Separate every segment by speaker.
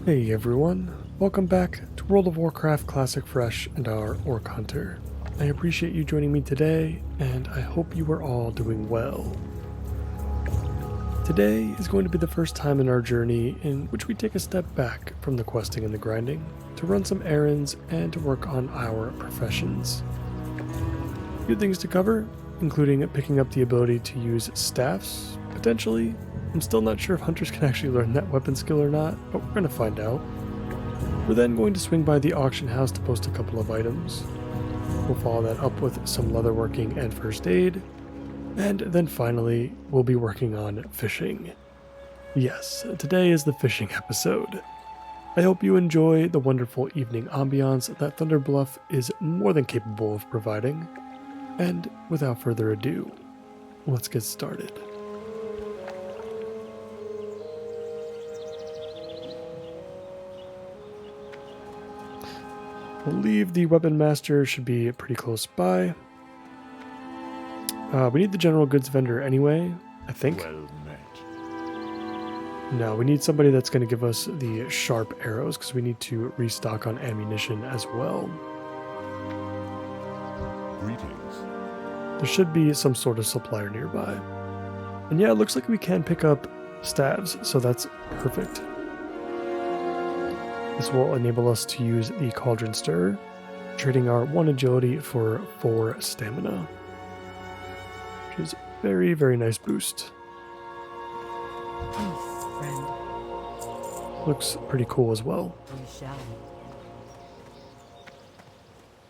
Speaker 1: Hey everyone, welcome back to World of Warcraft Classic Fresh and our Orc Hunter. I appreciate you joining me today, and I hope you are all doing well. Today is going to be the first time in our journey in which we take a step back from the questing and the grinding to run some errands and to work on our professions. A few things to cover, including picking up the ability to use staffs, potentially. I'm still not sure if hunters can actually learn that weapon skill or not, but we're going to find out. We're then going to swing by the auction house to post a couple of items. We'll follow that up with some leatherworking and first aid, and then finally, we'll be working on fishing. Yes, today is the fishing episode. I hope you enjoy the wonderful evening ambiance that Thunder Bluff is more than capable of providing. And without further ado, let's get started. I believe the weapon master should be pretty close by. We need the general goods vendor anyway, I think.
Speaker 2: Well met.
Speaker 1: No, we need somebody that's going to give us the sharp arrows because we need to restock on ammunition as well.
Speaker 2: Greetings.
Speaker 1: There should be some sort of supplier nearby. And yeah, it looks like we can pick up staves, so that's perfect. This will enable us to use the Cauldron Stirrer, trading our 1 agility for 4 stamina. Which is very, very nice boost.
Speaker 3: Peace, friend.
Speaker 1: Looks pretty cool as well.
Speaker 3: We shall.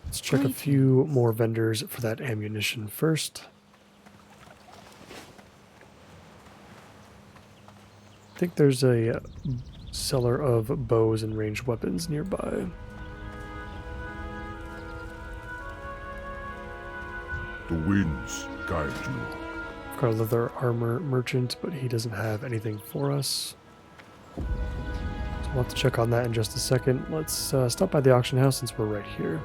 Speaker 1: Let's check a few more vendors for that ammunition first. I think there's a seller of bows and ranged weapons nearby.
Speaker 2: The winds guide you.
Speaker 1: I've got a leather armor merchant, but he doesn't have anything for us. So we'll have to check on that in just a second. Let's stop by the auction house since we're right here.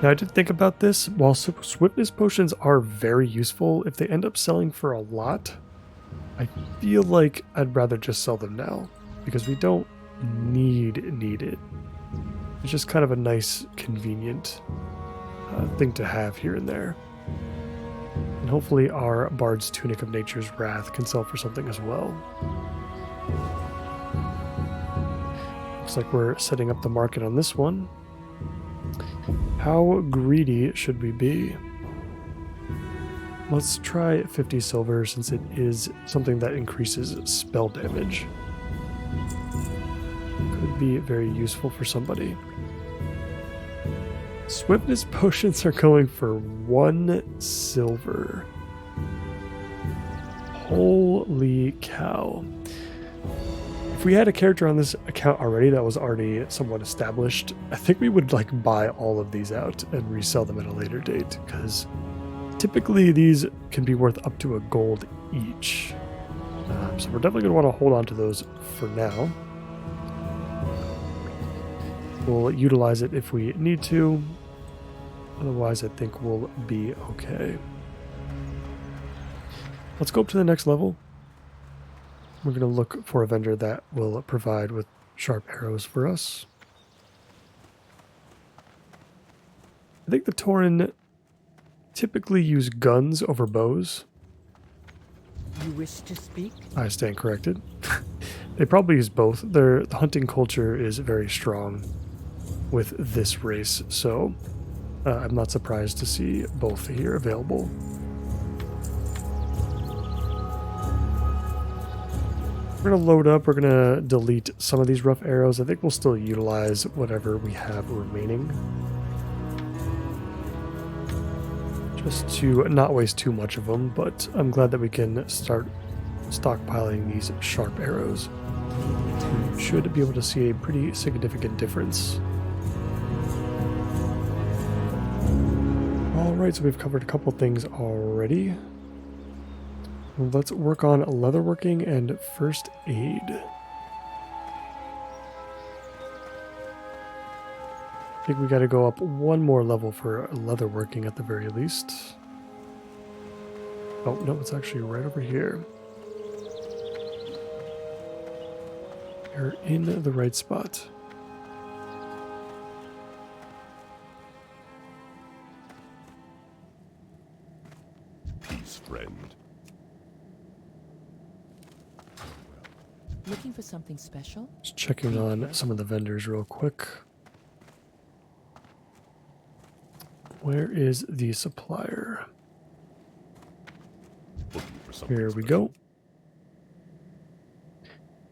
Speaker 1: Now, I did think about this. While swiftness potions are very useful, if they end up selling for a lot, I feel like I'd rather just sell them now, because we don't need it. It's just kind of a nice, convenient thing to have here and there. And hopefully our Bard's Tunic of Nature's Wrath can sell for something as well. Looks like we're setting up the market on this one. How greedy should we be? Let's try 50 silver since it is something that increases spell damage. Could be very useful for somebody. Swiftness potions are going for 1 silver. Holy cow. If we had a character on this account already that was already somewhat established, I think we would like buy all of these out and resell them at a later date, because typically these can be worth up to a gold each. So we're definitely going to want to hold on to those for now. We'll utilize it if we need to. Otherwise, I think we'll be okay. Let's go up to the next level. We're going to look for a vendor that will provide with sharp arrows for us. I think the Tauren typically use guns over bows.
Speaker 3: You wish to speak?
Speaker 1: I stand corrected. They probably use both. The hunting culture is very strong with this race, so I'm not surprised to see both here available. We're going to load up. We're going to delete some of these rough arrows. I think we'll still utilize whatever we have remaining, just to not waste too much of them, but I'm glad that we can start stockpiling these sharp arrows. We should be able to see a pretty significant difference. Alright, so we've covered a couple things already. Let's work on leatherworking and first aid. I think we got to go up 1 more level for leatherworking at the very least. Oh, no, it's actually right over here. You're in the right spot.
Speaker 2: Peace, friend.
Speaker 3: Looking for something special?
Speaker 1: Just checking on some of the vendors real quick. Where is the supplier?
Speaker 2: Looking for something
Speaker 1: Here we
Speaker 2: special.
Speaker 1: go.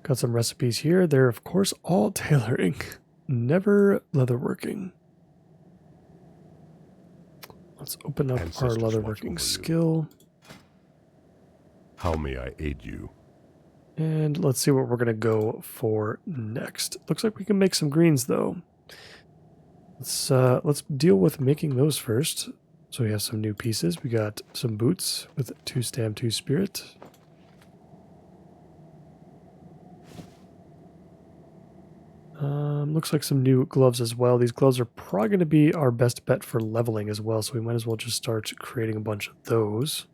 Speaker 1: Got some recipes here. They're, of course, all tailoring, never leatherworking. Let's open up our
Speaker 2: Ancestors watch over
Speaker 1: leatherworking
Speaker 2: you.
Speaker 1: skill.
Speaker 2: How may I aid you?
Speaker 1: And let's see what we're going to go for next. Looks like we can make some greens, though. Let's deal with making those first. So we have some new pieces. We got some boots with 2 stam, 2 spirit. Looks like some new gloves as well. These gloves are probably going to be our best bet for leveling as well, so we might as well just start creating a bunch of those.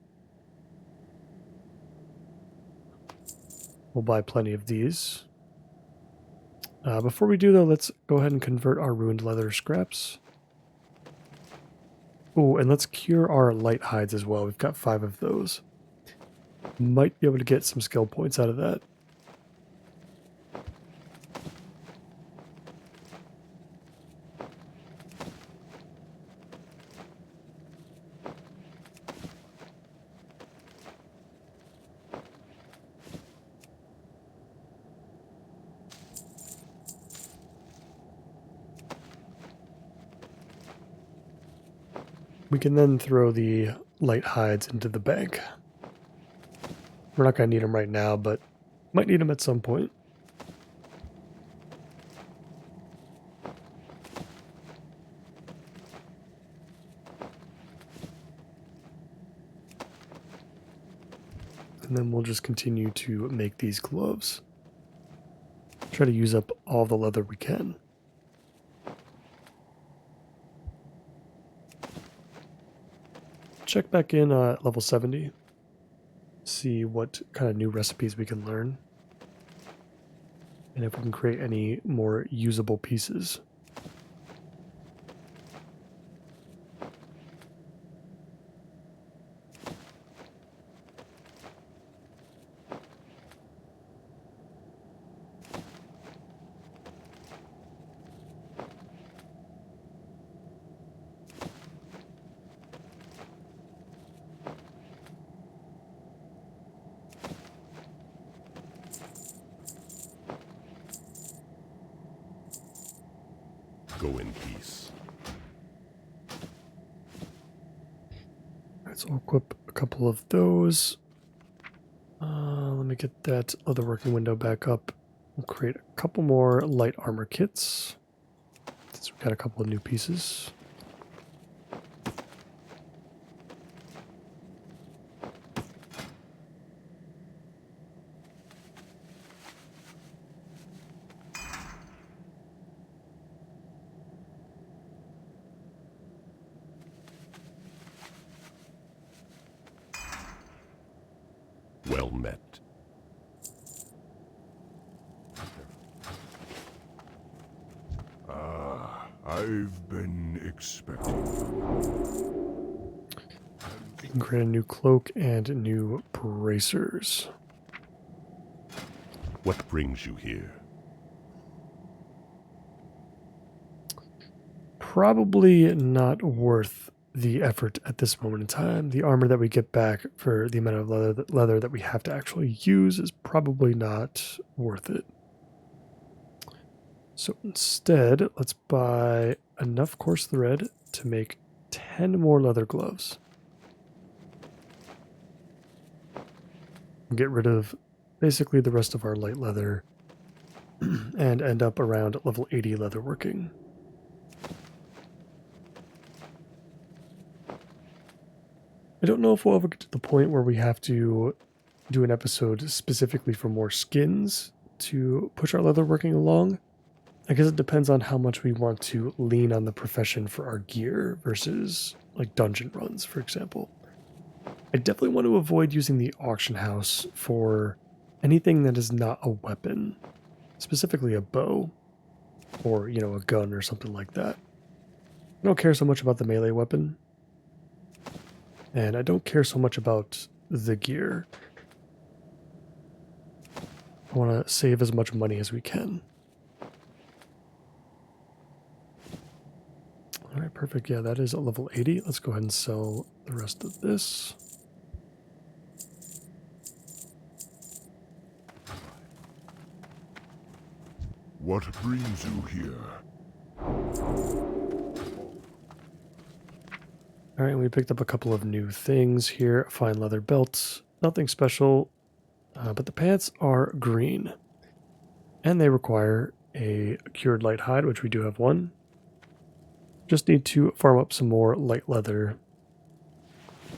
Speaker 1: We'll buy plenty of these. Before we do, though, let's go ahead and convert our ruined leather scraps. Oh, and let's cure our light hides as well. We've got 5 of those. Might be able to get some skill points out of that. We can then throw the light hides into the bank. We're not going to need them right now, but might need them at some point. And then we'll just continue to make these gloves. Try to use up all the leather we can. Check back in at level 70. See what kind of new recipes we can learn. And if we can create any more usable pieces.
Speaker 2: Go in peace.
Speaker 1: Alright, so we'll equip a couple of those. Let me get that leatherworking window back up. We'll create a couple more light armor kits. Since we've got a couple of new pieces.
Speaker 2: Well met. I've been expecting.
Speaker 1: We can create a new cloak and new bracers.
Speaker 2: What brings you here?
Speaker 1: Probably not worth the effort at this moment in time. The armor that we get back for the amount of leather that we have to actually use is probably not worth it. So instead, let's buy enough coarse thread to make 10 more leather gloves. Get rid of basically the rest of our light leather and end up around level 80 leatherworking. I don't know if we'll ever get to the point where we have to do an episode specifically for more skins to push our leatherworking along. I guess it depends on how much we want to lean on the profession for our gear versus like dungeon runs, for example. I definitely want to avoid using the auction house for anything that is not a weapon. specifically a bow or, you know, a gun or something like that. I don't care so much about the melee weapon, and I don't care so much about the gear. I want to save as much money as we can. All right, perfect. Yeah, that is a level 80. Let's go ahead and sell the rest of this.
Speaker 2: What brings you here?
Speaker 1: All right, we picked up a couple of new things here. Fine leather belts. Nothing special, but the pants are green. And they require a cured light hide, which we do have one. Just need to farm up some more light leather,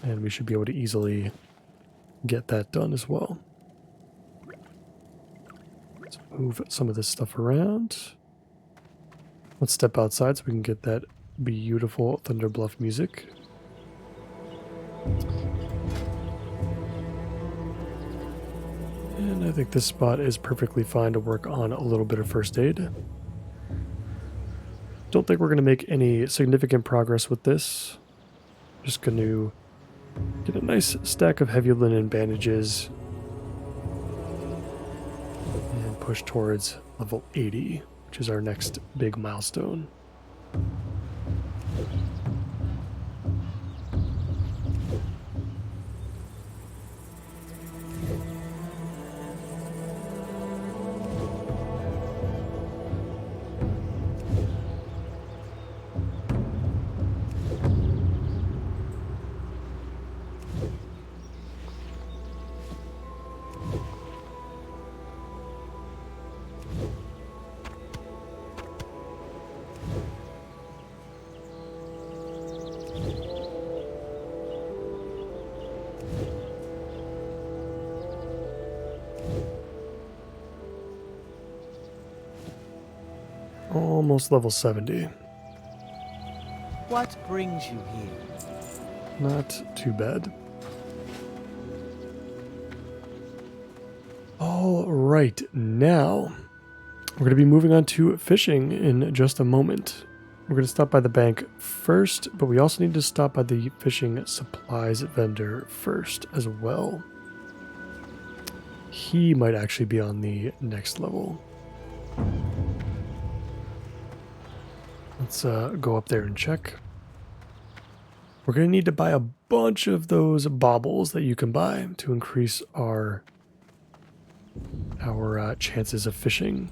Speaker 1: and we should be able to easily get that done as well. Let's move some of this stuff around. Let's step outside so we can get that beautiful Thunder Bluff music. And I think this spot is perfectly fine to work on a little bit of first aid. Don't think we're going to make any significant progress with this. Just going to get a nice stack of heavy linen bandages and push towards level 80, which is our next big milestone. Almost level 70.
Speaker 4: What brings you here?
Speaker 1: Not too bad. All right, now we're going to be moving on to fishing in just a moment. We're going to stop by the bank first, but we also need to stop by the fishing supplies vendor first as well. He might actually be on the next level. Let's go up there and check. We're going to need to buy a bunch of those baubles that you can buy to increase our chances of fishing,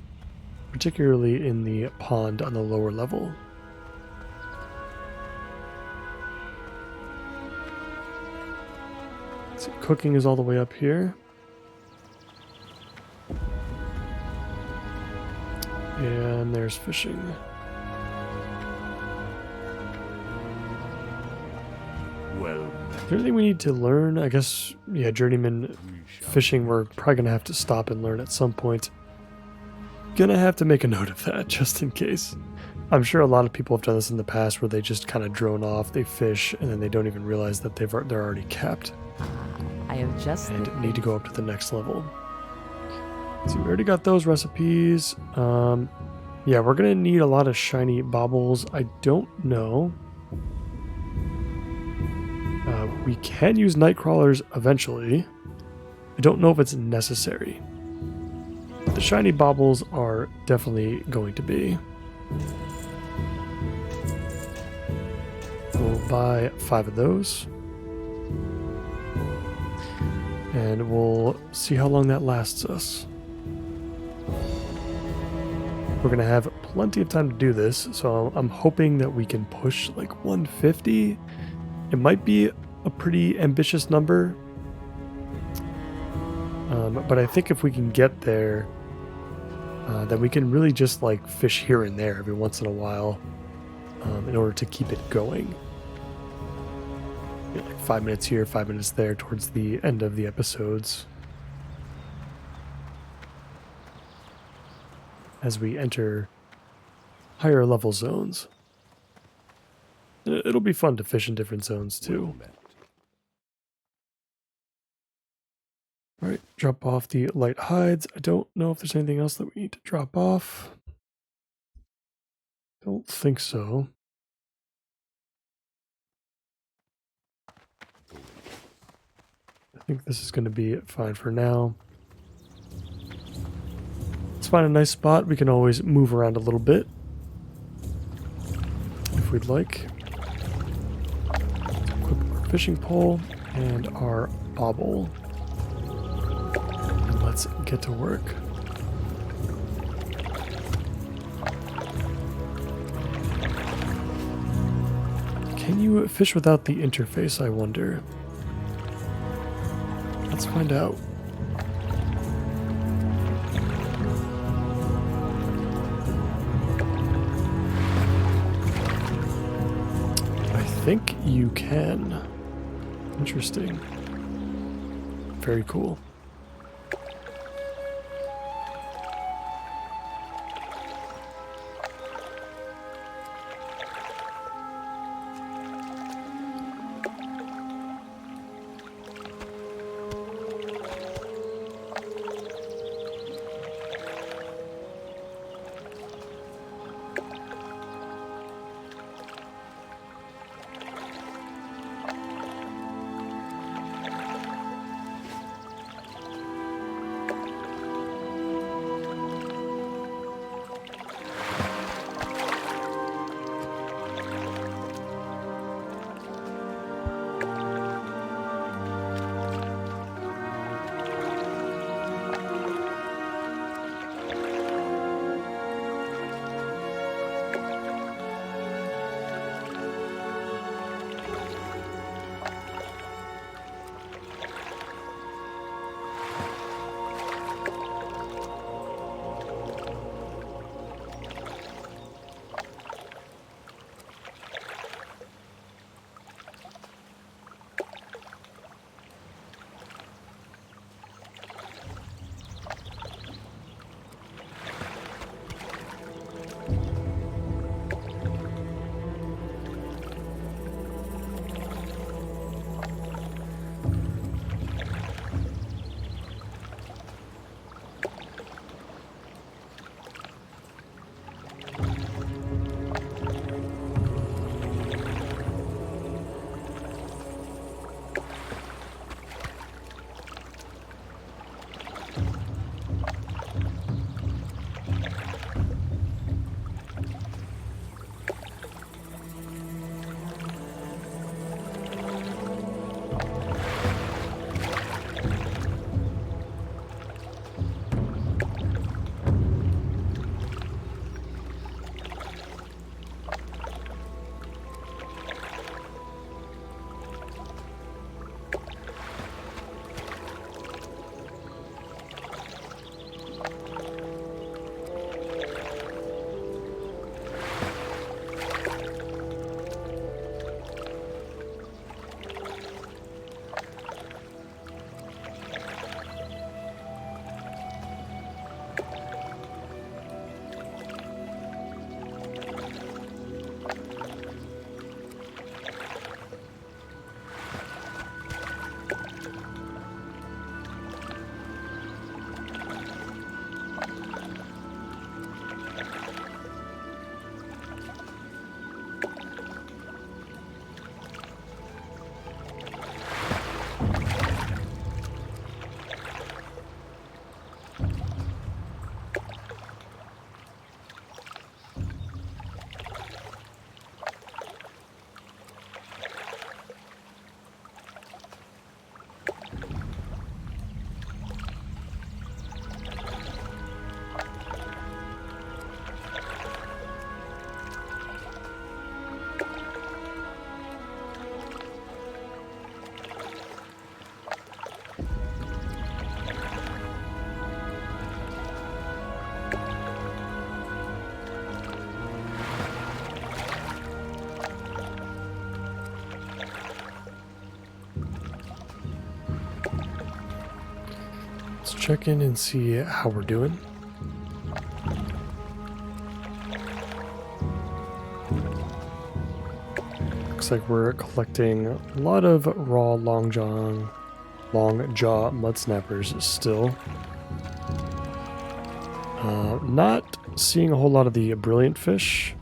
Speaker 1: particularly in the pond on the lower level. So cooking is all the way up here. And there's fishing.
Speaker 2: Well
Speaker 1: Is there anything we need to learn? I guess, yeah, journeyman fishing we're probably going to have to stop and learn at some point. Gonna have to make a note of that, just in case. I'm sure a lot of people have done this in the past where they just kind of drone off, they fish, and then they don't even realize that they're already capped.
Speaker 3: I have just
Speaker 1: And need to go up to the next level. So we already got those recipes. Yeah, we're gonna need a lot of shiny baubles. I don't know. We can use night crawlers eventually. I don't know if it's necessary. But the shiny baubles are definitely going to be. We'll buy 5 of those. And we'll see how long that lasts us. We're going to have plenty of time to do this, so I'm hoping that we can push like 150. It might be a pretty ambitious number, but I think if we can get there, then we can really just like fish here and there every once in a while in order to keep it going. You know, like 5 minutes here, 5 minutes there towards the end of the episodes. As we enter higher level zones. It'll be fun to fish in different zones too. Alright, drop off the light hides. I don't know if there's anything else that we need to drop off. Don't think so. I think this is going to be fine for now. Let's find a nice spot. We can always move around a little bit if we'd like. Let's equip our fishing pole and our bobble. And let's get to work. Can you fish without the interface, I wonder? Let's find out. I think you can. Interesting. Very cool. Let's check in and see how we're doing. Looks like we're collecting a lot of raw long john, long jaw mud snappers still. Not seeing a whole lot of the brilliant fish.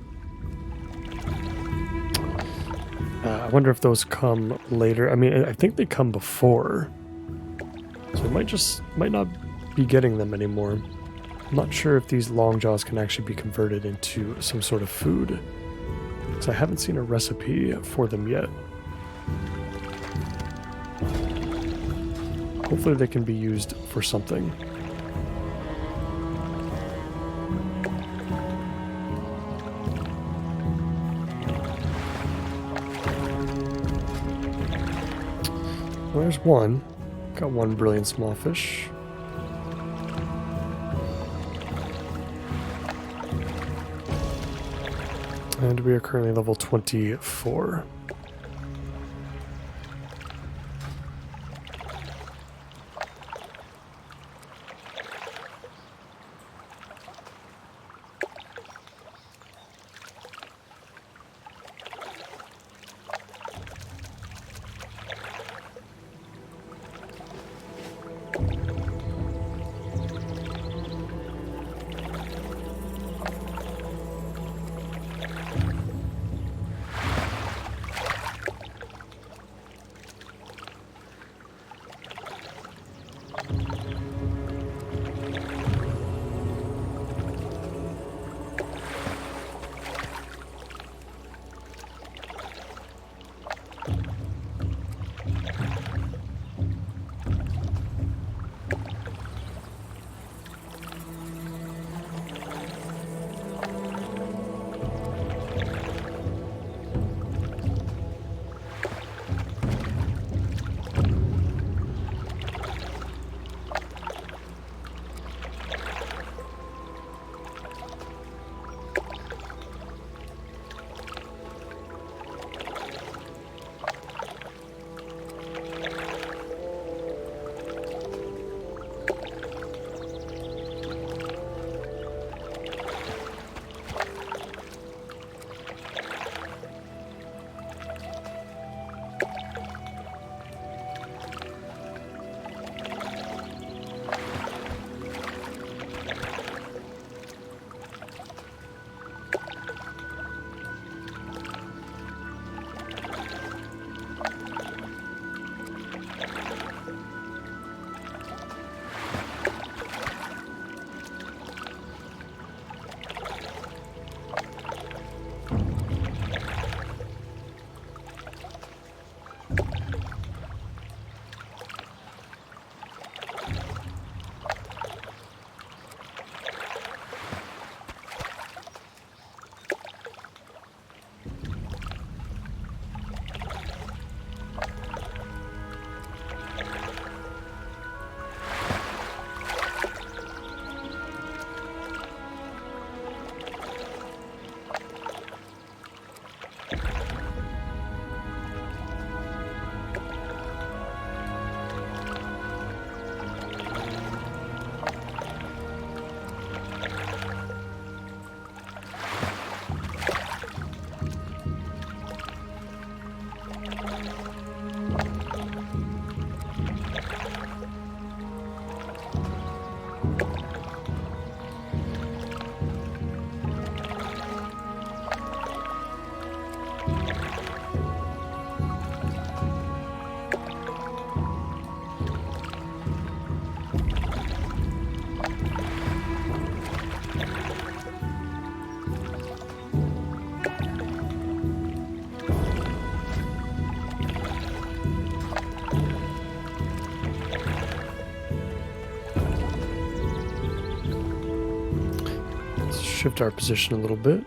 Speaker 1: I wonder if those come later. I mean, I think they come before. So we might not be getting them anymore. I'm not sure if these long jaws can actually be converted into some sort of food. So I haven't seen a recipe for them yet. Hopefully they can be used for something. Well, there's one. Got one brilliant small fish. And we are currently level 24. Shift our position a little bit.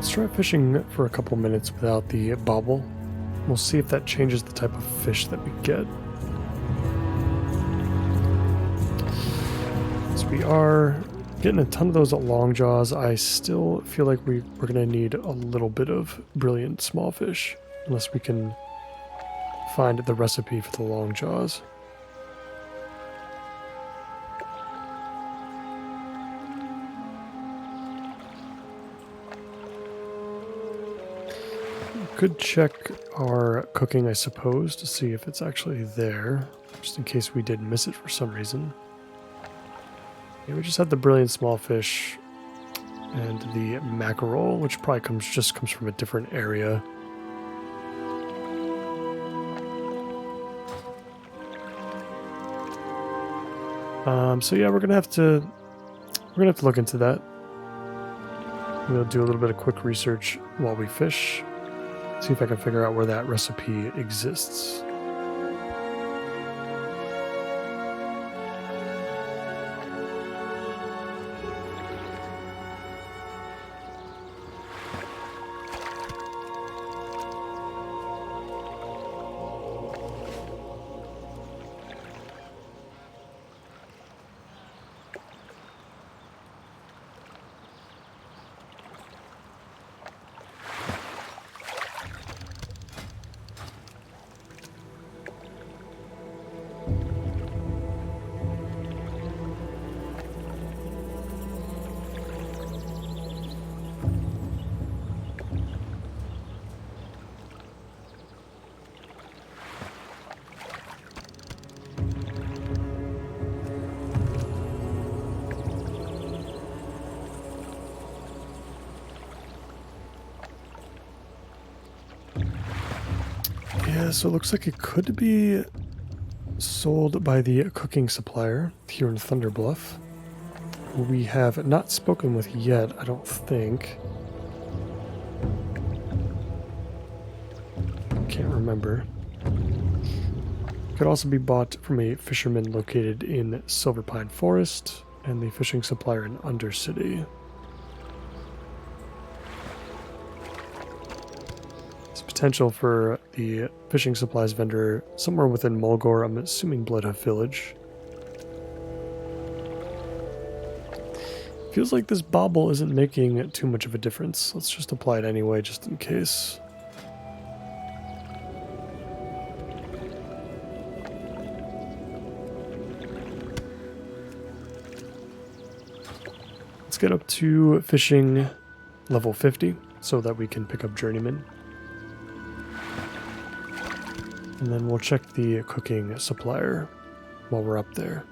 Speaker 1: Let's try fishing for a couple minutes without the bobble. We'll see if that changes the type of fish that we get. So we are getting a ton of those at long jaws. I still feel like we're going to need a little bit of brilliant small fish, unless we can find the recipe for the long jaws. Could check our cooking, I suppose, to see if it's actually there, just in case we did miss it for some reason. Yeah, we just had the brilliant small fish and the mackerel, which probably comes from a different area. So yeah, we're gonna have to look into that. We'll do a little bit of quick research while we fish. See if I can figure out where that recipe exists. Yeah, so it looks like it could be sold by the cooking supplier here in Thunder Bluff, who we have not spoken with yet, I don't think. Can't remember. Could also be bought from a fisherman located in Silver Pine Forest and the fishing supplier in Undercity. Potential for the fishing supplies vendor somewhere within Mulgore, I'm assuming Bloodhoof Village. Feels like this bobble isn't making too much of a difference. Let's just apply it anyway, just in case. Let's get up to fishing level 50 so that we can pick up Journeyman. And then we'll check the cooking supplier while we're up there.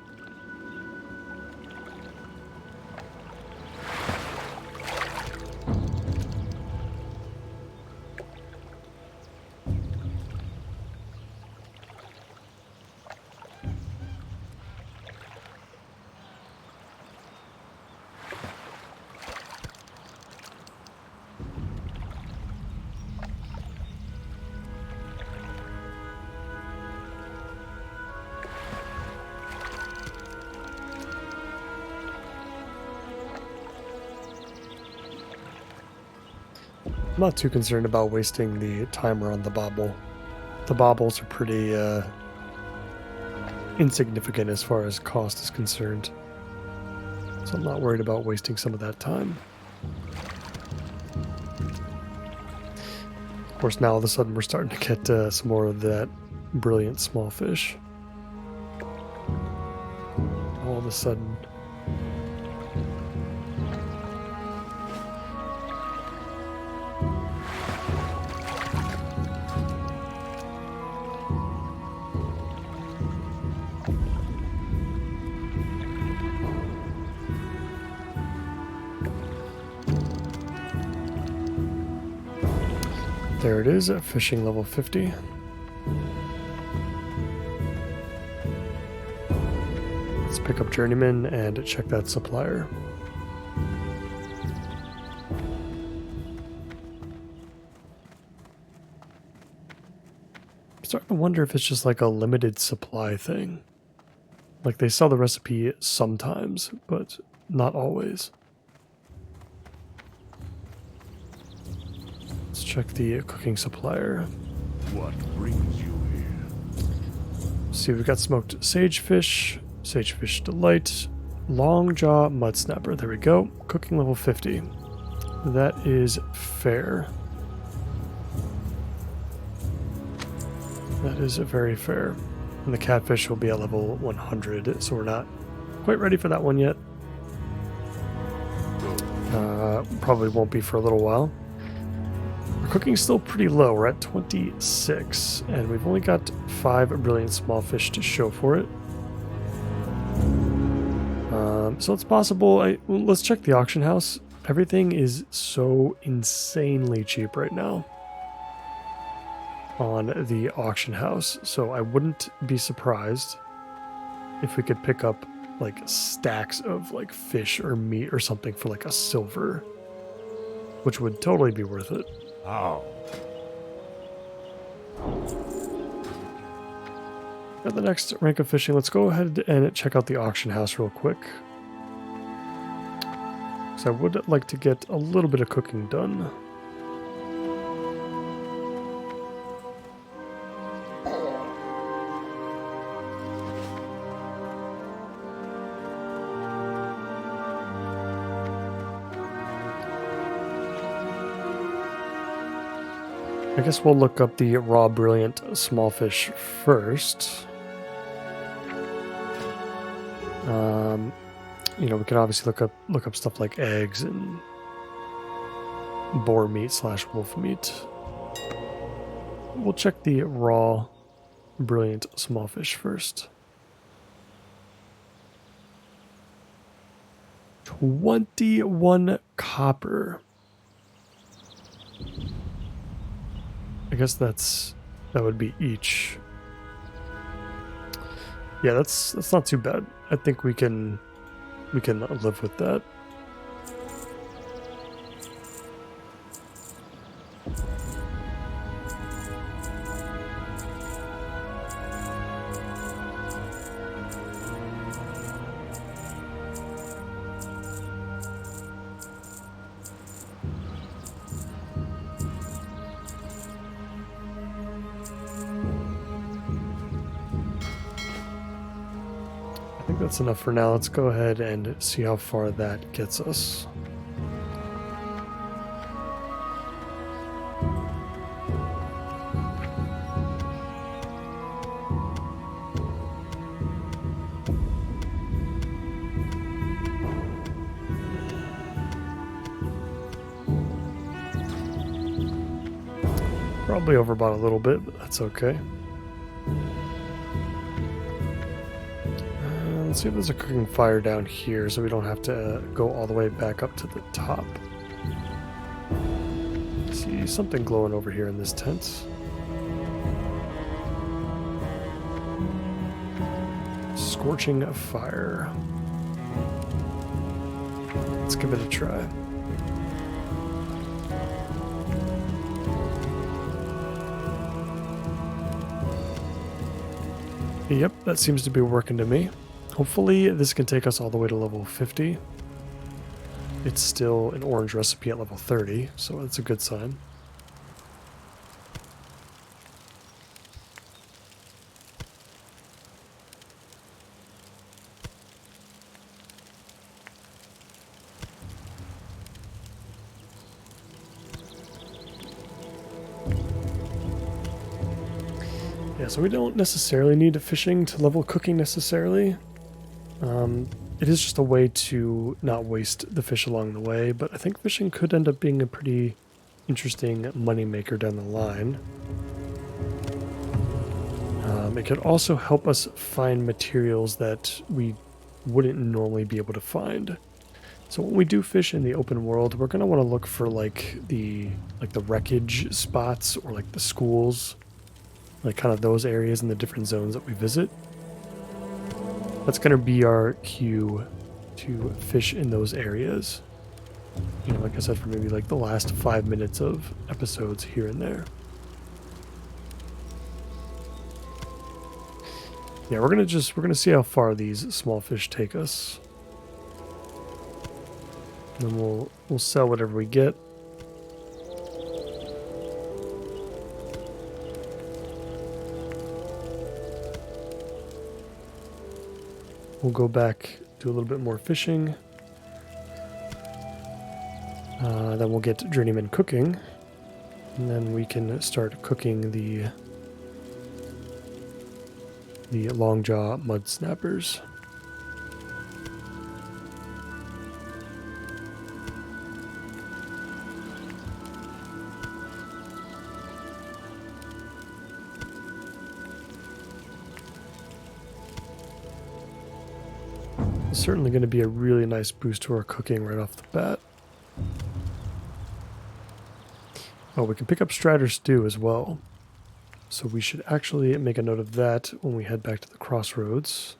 Speaker 1: I'm not too concerned about wasting the timer on the bobble. The bobbles are pretty insignificant as far as cost is concerned. So I'm not worried about wasting some of that time. Of course, now all of a sudden we're starting to get some more of that brilliant small fish. All of a sudden. There it is at fishing level 50. Let's pick up Journeyman and check that supplier. I'm starting to wonder if it's just like a limited supply thing. Like they sell the recipe sometimes, but not always. Let's check the cooking supplier.
Speaker 2: What brings you here?
Speaker 1: See, we've got smoked sagefish delight, long jaw mud snapper. There we go. Cooking level 50. That is fair. That is very fair. And the catfish will be at level 100, so we're not quite ready for that one yet. Probably won't be for a little while. Our cooking's still pretty low. We're at 26, and we've only got 5 brilliant small fish to show for it. So it's possible. Let's check the auction house. Everything is so insanely cheap right now on the auction house, so I wouldn't be surprised if we could pick up like stacks of like fish or meat or something for like a silver, which would totally be worth it.
Speaker 2: How?
Speaker 1: At the next rank of fishing, let's go ahead and check out the auction house real quick, because I would like to get a little bit of cooking done. I guess we'll look up the raw brilliant small fish first. You know, we can obviously look up stuff like eggs and boar meat / wolf meat. We'll check the raw brilliant small fish first. 21 copper. I guess that would be each. Yeah, that's not too bad. I think we can live with that. I think that's enough for now. Let's go ahead and see how far that gets us. Probably overbought a little bit, but that's okay. Let's see if there's a cooking fire down here so we don't have to go all the way back up to the top. See something glowing over here in this tent. Scorching fire. Let's give it a try. Yep, that seems to be working to me. Hopefully this can take us all the way to level 50. It's still an orange recipe at level 30, so that's a good sign. Yeah, so we don't necessarily need fishing to level cooking necessarily. It is just a way to not waste the fish along the way, but I think fishing could end up being a pretty interesting money maker down the line. It could also help us find materials that we wouldn't normally be able to find. So when we do fish in the open world, we're going to want to look for like the wreckage spots or like the schools, like kind of those areas in the different zones that we visit. That's going to be our cue to fish in those areas. You know, like I said, for maybe like the last 5 minutes of episodes here and there. Yeah, we're gonna see how far these small fish take us. And then we'll sell whatever we get. we'll go back, do a little bit more fishing. Then we'll get Journeyman cooking. And then we can start cooking the Longjaw Mud Snappers. It's certainly going to be a really nice boost to our cooking right off the bat. Oh, we can pick up Strider Stew as well. So we should actually make a note of that when we head back to the crossroads.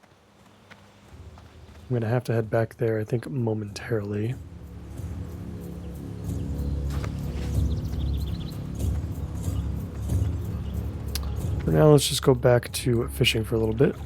Speaker 1: I'm going to have to head back there, I think, momentarily. For now, let's just go back to fishing for a little bit.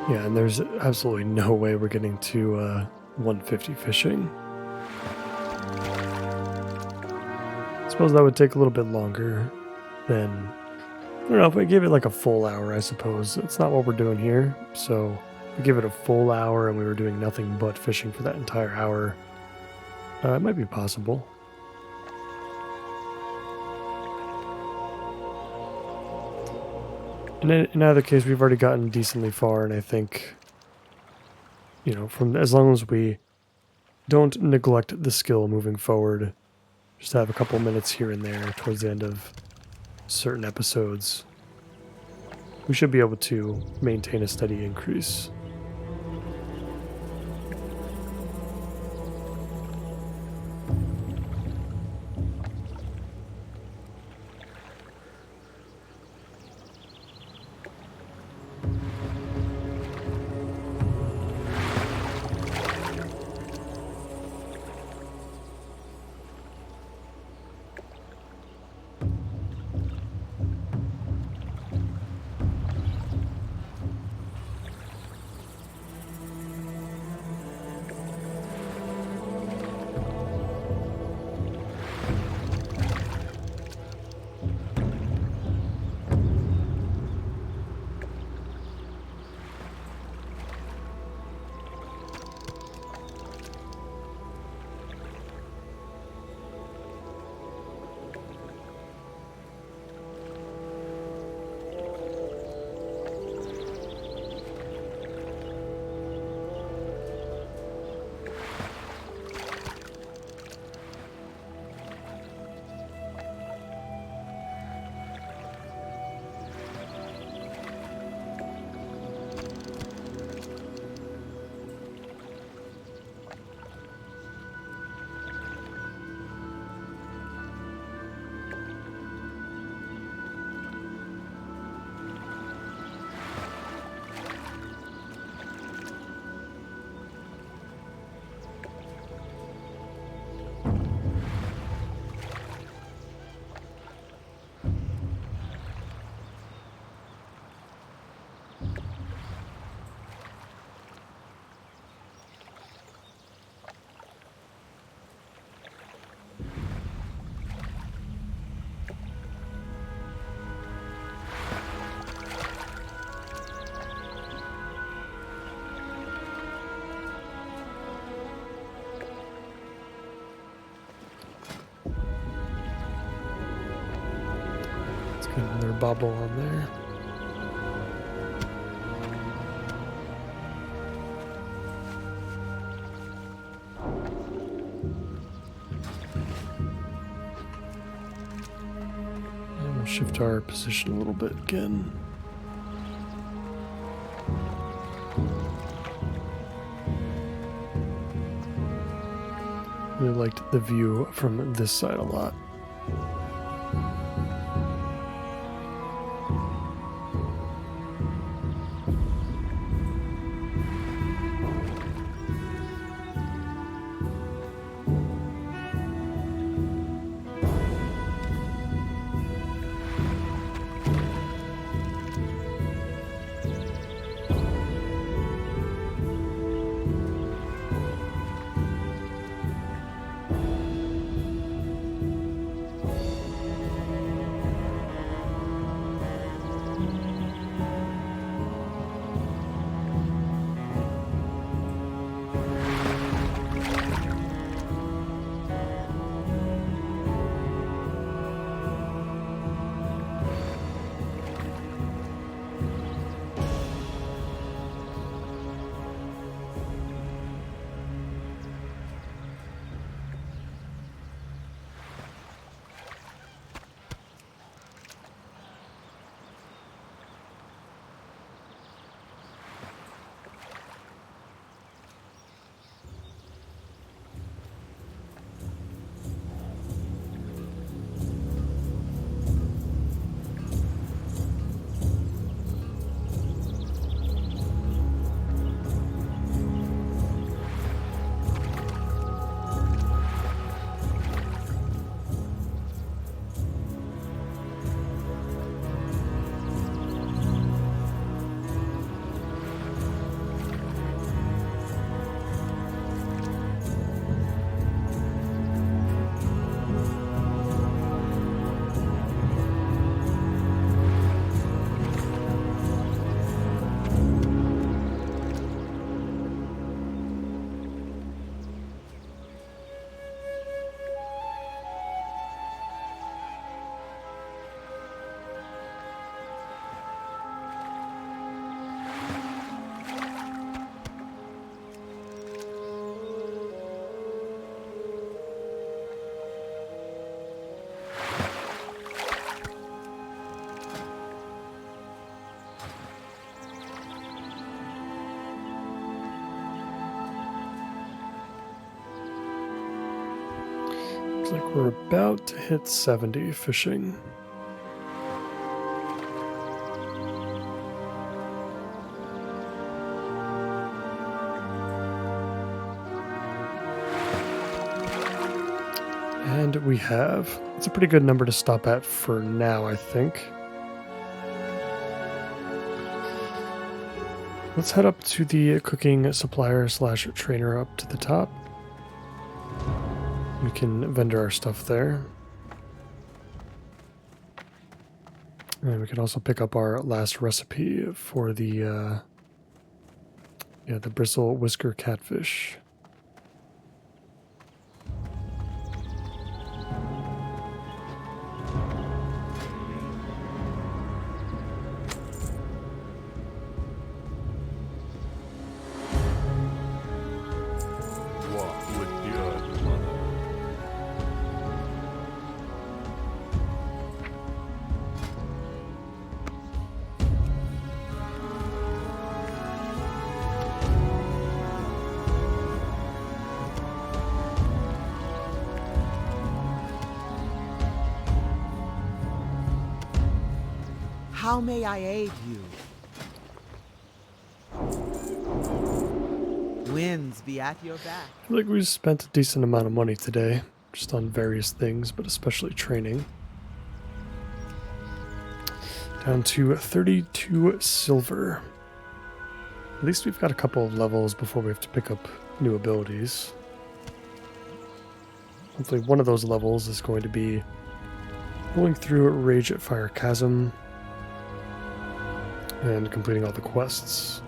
Speaker 1: Yeah, and there's absolutely no way we're getting to 150 fishing. I suppose that would take a little bit longer than... I don't know, if we gave it like a full hour, I suppose. It's not what we're doing here, so if we give it a full hour and we were doing nothing but fishing for that entire hour, it might be possible. In either case, we've already gotten decently far, and I think, you know, from as long as we don't neglect the skill moving forward, just have a couple minutes here and there towards the end of certain episodes, we should be able to maintain a steady increase. Get another bobble on there. And we'll shift our position a little bit again. Really liked the view from this side a lot. Looks like we're about to hit 70 fishing. And we have. It's a pretty good number to stop at for now, I think. Let's head up to the cooking supplier / trainer up to the top. We can vendor our stuff there. And we can also pick up our last recipe for the bristle whisker catfish.
Speaker 2: Walk with the earth, mother.
Speaker 4: How may I aid you? Winds be at your back.
Speaker 1: I feel like we spent a decent amount of money today, just on various things, but especially training. Down to 32 silver. At least we've got a couple of levels before we have to pick up new abilities. Hopefully one of those levels is going to be going through Rage at Fire Chasm and completing all the quests.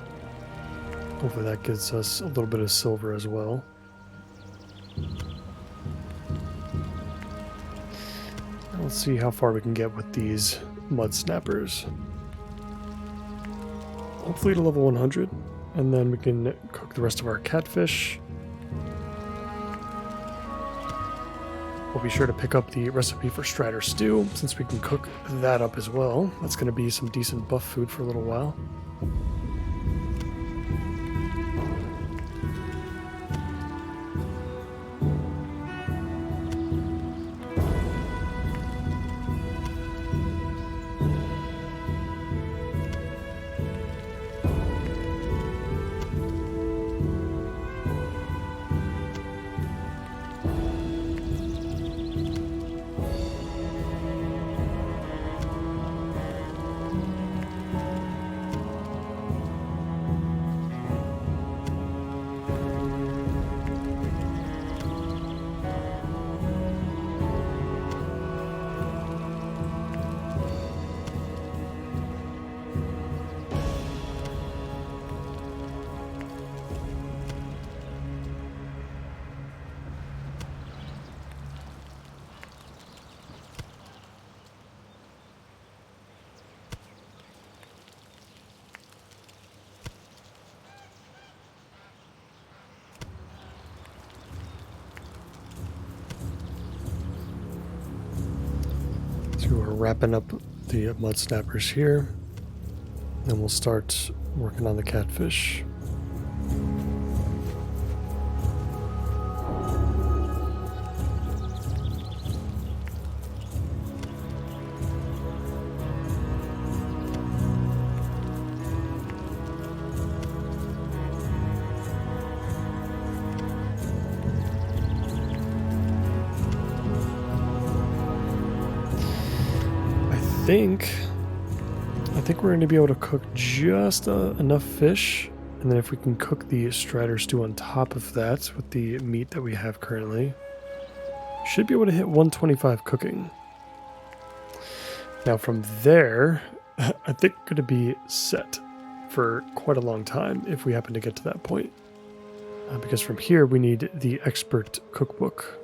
Speaker 1: Hopefully that gives us a little bit of silver as well. Let's see how far we can get with these mud snappers. Hopefully to level 100, and then we can cook the rest of our catfish. We'll be sure to pick up the recipe for Strider stew, since we can cook that up as well. That's going to be some decent buff food for a little while. So we're wrapping up the mud snappers here. Then we'll start working on the catfish. I think we're going to be able to cook just enough fish, and then if we can cook the Strider stew on top of that with the meat that we have currently, should be able to hit 125 cooking. Now from there, I think we're going to be set for quite a long time if we happen to get to that point, because from here we need the expert cookbook.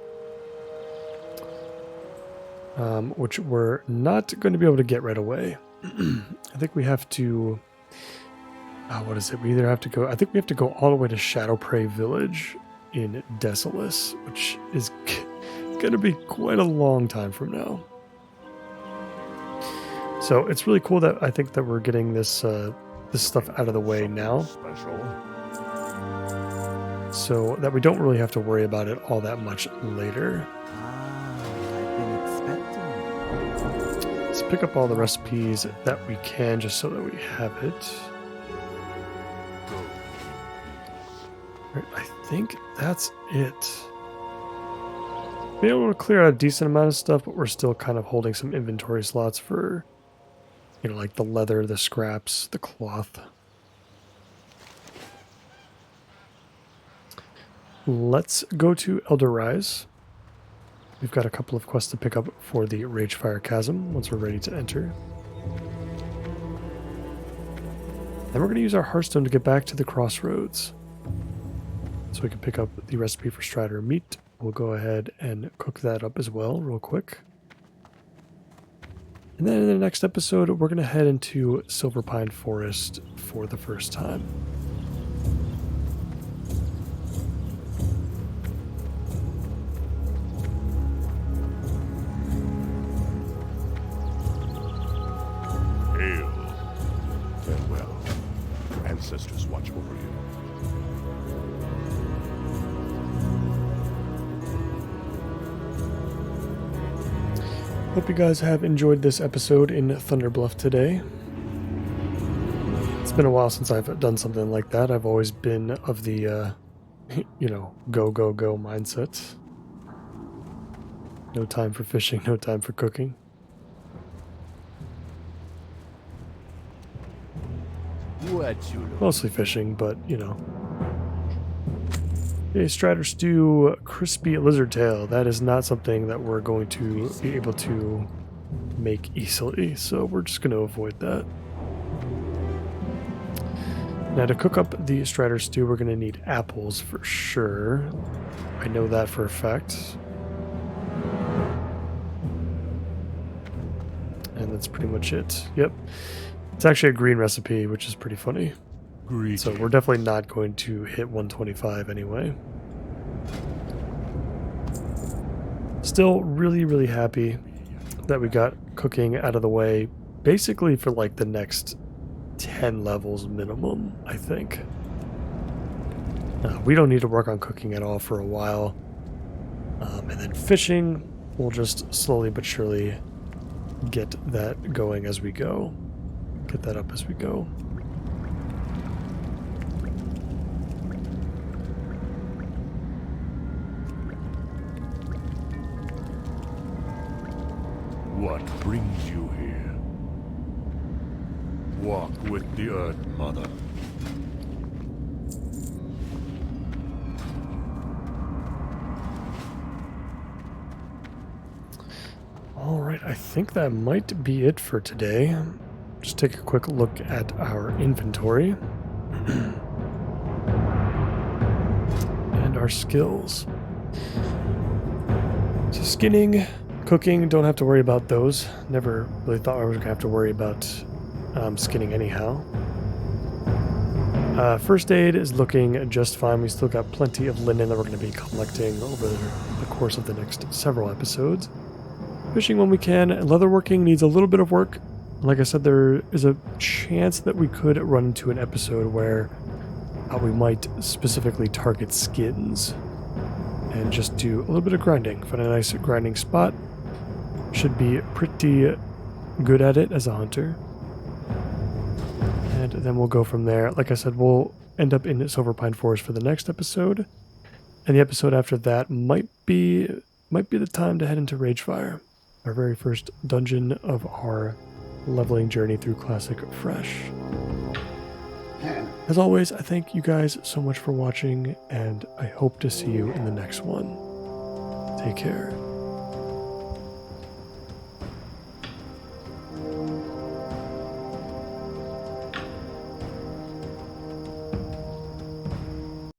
Speaker 1: Which we're not going to be able to get right away. I think we have to... what is it? We either have to go... I think we have to go all the way to Shadowprey Village in Desolus, which is going to be quite a long time from now. So it's really cool that I think that we're getting this this stuff out of the way now, so that we don't really have to worry about it all that much later. Let's pick up all the recipes that we can just so that we have it. Right, I think that's it. Be able to clear out a decent amount of stuff, but we're still kind of holding some inventory slots for, you know, like the leather, the scraps, the cloth. Let's go to Elderrise. We've got a couple of quests to pick up for the Ragefire Chasm once we're ready to enter. Then we're going to use our Hearthstone to get back to the Crossroads, so we can pick up the recipe for Strider meat. We'll go ahead and cook that up as well real quick. And then in the next episode, we're going to head into Silverpine Forest for the first time.
Speaker 2: Farewell. Ancestors watch over you.
Speaker 1: Hope you guys have enjoyed this episode in Thunderbluff today. It's been a while since I've done something like that. I've always been of the, you know, go, go, go mindset. No time for fishing, no time for cooking.
Speaker 2: What you look?
Speaker 1: Mostly fishing, but, you know. Okay, Strider Stew, crispy lizard tail. That is not something that we're going to be able to make easily, so we're just going to avoid that. Now, to cook up the Strider Stew, we're going to need apples for sure. I know that for a fact. And that's pretty much it. Yep. It's actually a green recipe, which is pretty funny. So we're definitely not going to hit 125 anyway. Still really, really happy that we got cooking out of the way basically for like the next 10 levels minimum, I think. We don't need to work on cooking at all for a while. And then fishing, we'll just slowly but surely get that going as we go. Get that up as we go.
Speaker 2: What brings you here? Walk with the Earth Mother.
Speaker 1: Alright, I think that might be it for today. Just take a quick look at our inventory. And our skills. So skinning, cooking, don't have to worry about those. Never really thought I was going to have to worry about skinning anyhow. First aid is looking just fine. We still got plenty of linen that we're going to be collecting over the course of the next several episodes. Fishing when we can. Leatherworking needs a little bit of work. Like I said, there is a chance that we could run into an episode where we might specifically target skins and just do a little bit of grinding. Find a nice grinding spot. Should be pretty good at it as a hunter. And then we'll go from there. Like I said, we'll end up in Silverpine Forest for the next episode. And the episode after that might be the time to head into Ragefire, our very first dungeon of our leveling journey through Classic Fresh. As always, I thank you guys so much for watching, and I hope to see you in the next one. Take care.